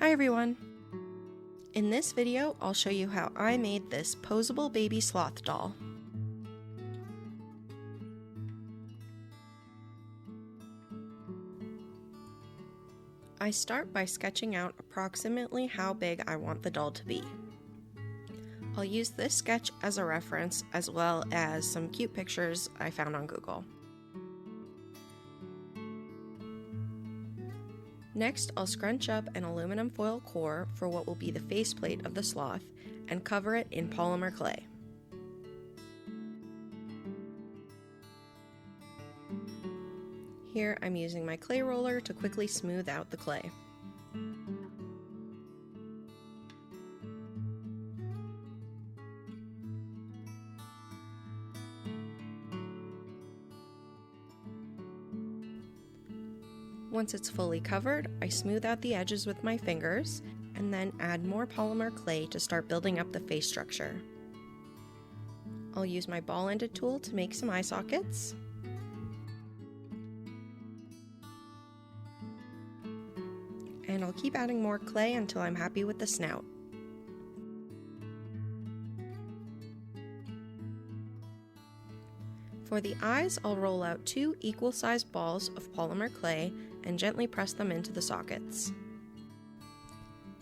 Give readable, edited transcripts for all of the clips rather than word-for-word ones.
Hi everyone! In this video, I'll show you how I made this posable baby sloth doll. I start by sketching out approximately how big I want the doll to be. I'll use this sketch as a reference as well as some cute pictures I found on Google. Next, I'll scrunch up an aluminum foil core for what will be the faceplate of the sloth and cover it in polymer clay. Here I'm using my clay roller to quickly smooth out the clay. Once it's fully covered, I smooth out the edges with my fingers and then add more polymer clay to start building up the face structure. I'll use my ball-ended tool to make some eye sockets. And I'll keep adding more clay until I'm happy with the snout. For the eyes, I'll roll out 2 equal-sized balls of polymer clay and gently press them into the sockets.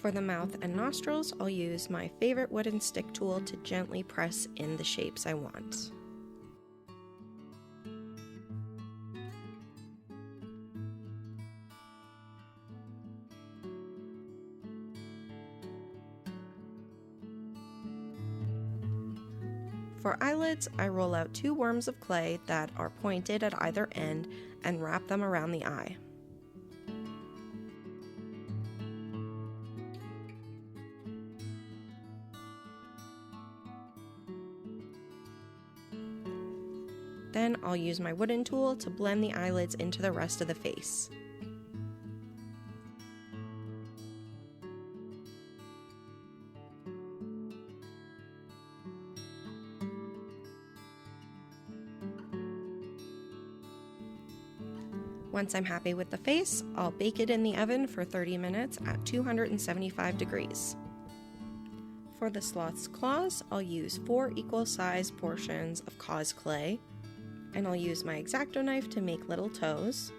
For the mouth and nostrils, I'll use my favorite wooden stick tool to gently press in the shapes I want. For eyelids, I roll out 2 worms of clay that are pointed at either end and wrap them around the eye. Then I'll use my wooden tool to blend the eyelids into the rest of the face. Once I'm happy with the face, I'll bake it in the oven for 30 minutes at 275 degrees. For the sloth's claws, I'll use 4 equal-sized portions of cause clay, and I'll use my X-Acto knife to make little toes.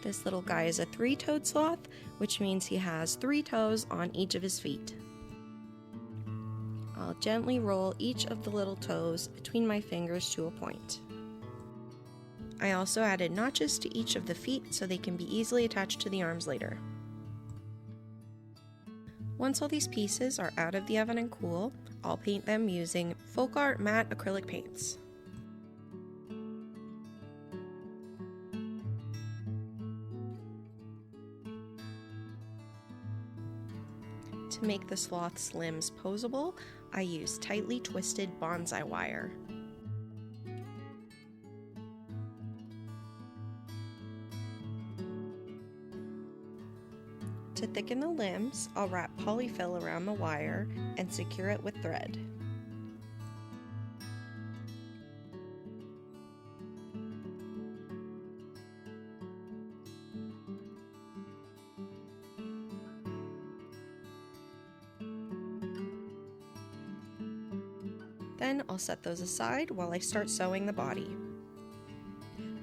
This little guy is a 3-toed sloth, which means he has 3 toes on each of his feet. I'll gently roll each of the little toes between my fingers to a point. I also added notches to each of the feet so they can be easily attached to the arms later. Once all these pieces are out of the oven and cool, I'll paint them using Folk Art matte acrylic paints. To make the sloth's limbs posable, I use tightly twisted bonsai wire. To thicken the limbs, I'll wrap polyfill around the wire and secure it with thread. Then I'll set those aside while I start sewing the body.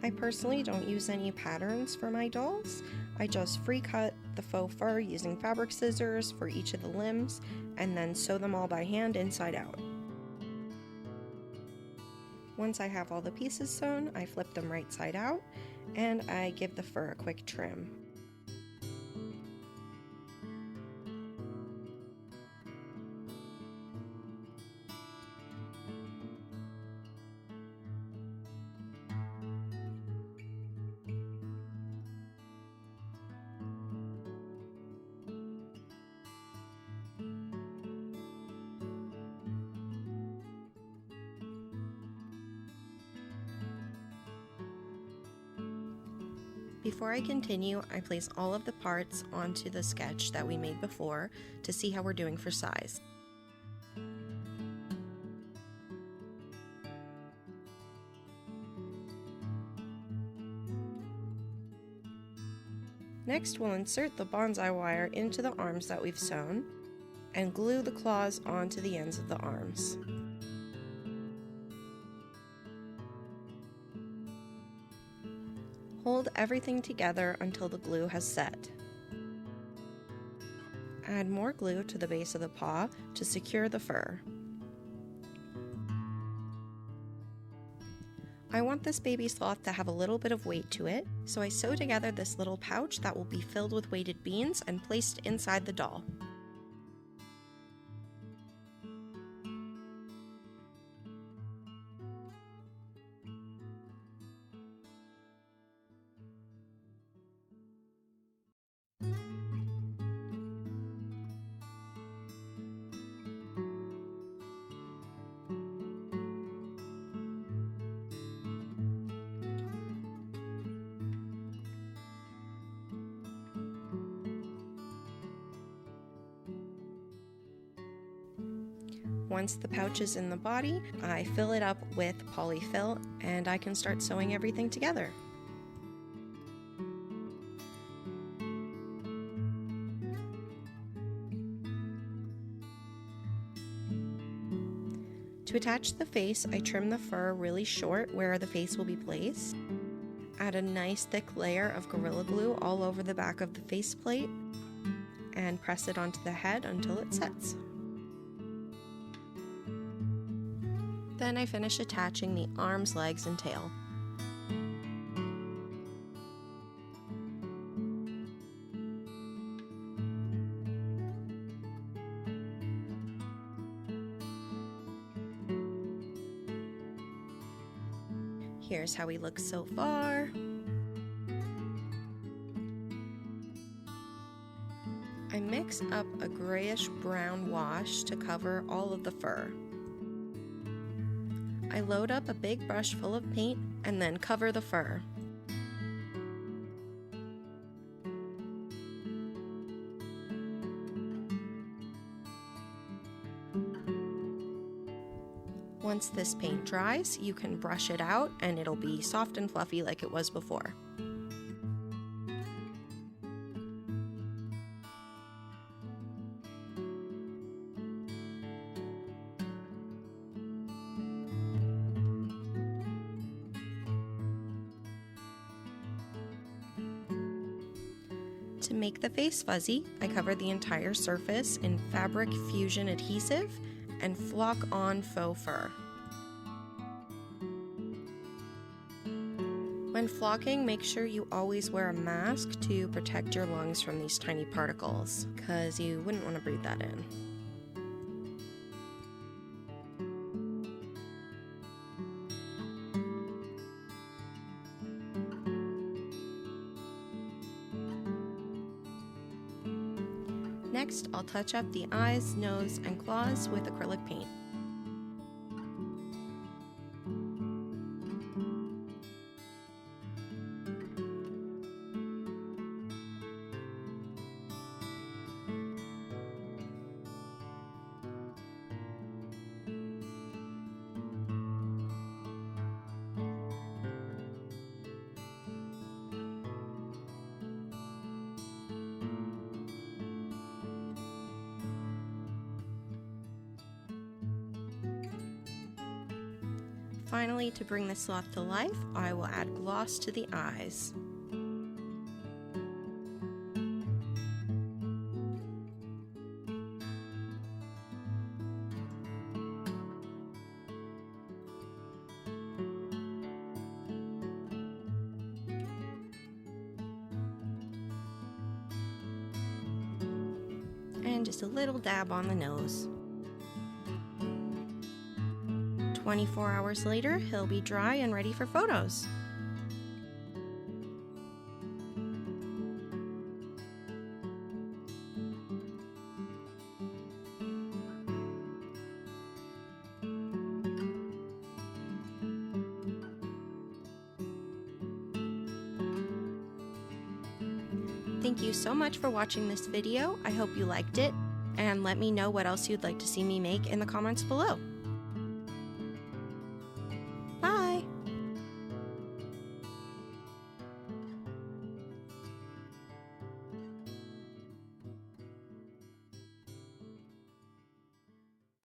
I personally don't use any patterns for my dolls. I just free cut the faux fur using fabric scissors for each of the limbs and then sew them all by hand inside out. Once I have all the pieces sewn, I flip them right side out and I give the fur a quick trim. Before I continue, I place all of the parts onto the sketch that we made before to see how we're doing for size. Next, we'll insert the bonsai wire into the arms that we've sewn and glue the claws onto the ends of the arms. Hold everything together until the glue has set. Add more glue to the base of the paw to secure the fur. I want this baby sloth to have a little bit of weight to it, so I sew together this little pouch that will be filled with weighted beans and placed inside the doll. Once the pouch is in the body, I fill it up with polyfill and I can start sewing everything together. To attach the face, I trim the fur really short where the face will be placed. Add a nice thick layer of Gorilla Glue all over the back of the faceplate and press it onto the head until it sets. Then I finish attaching the arms, legs, and tail. Here's how he looks so far. I mix up a grayish brown wash to cover all of the fur. I load up a big brush full of paint and then cover the fur. Once this paint dries, you can brush it out and it'll be soft and fluffy like it was before. To make the face fuzzy, I cover the entire surface in fabric fusion adhesive and flock on faux fur. When flocking, make sure you always wear a mask to protect your lungs from these tiny particles, because you wouldn't want to breathe that in. Next, I'll touch up the eyes, nose, and claws with acrylic paint. Finally, to bring the sloth to life, I will add gloss to the eyes. And just a little dab on the nose. 24 hours later, he'll be dry and ready for photos. Thank you so much for watching this video. I hope you liked it, and let me know what else you'd like to see me make in the comments below.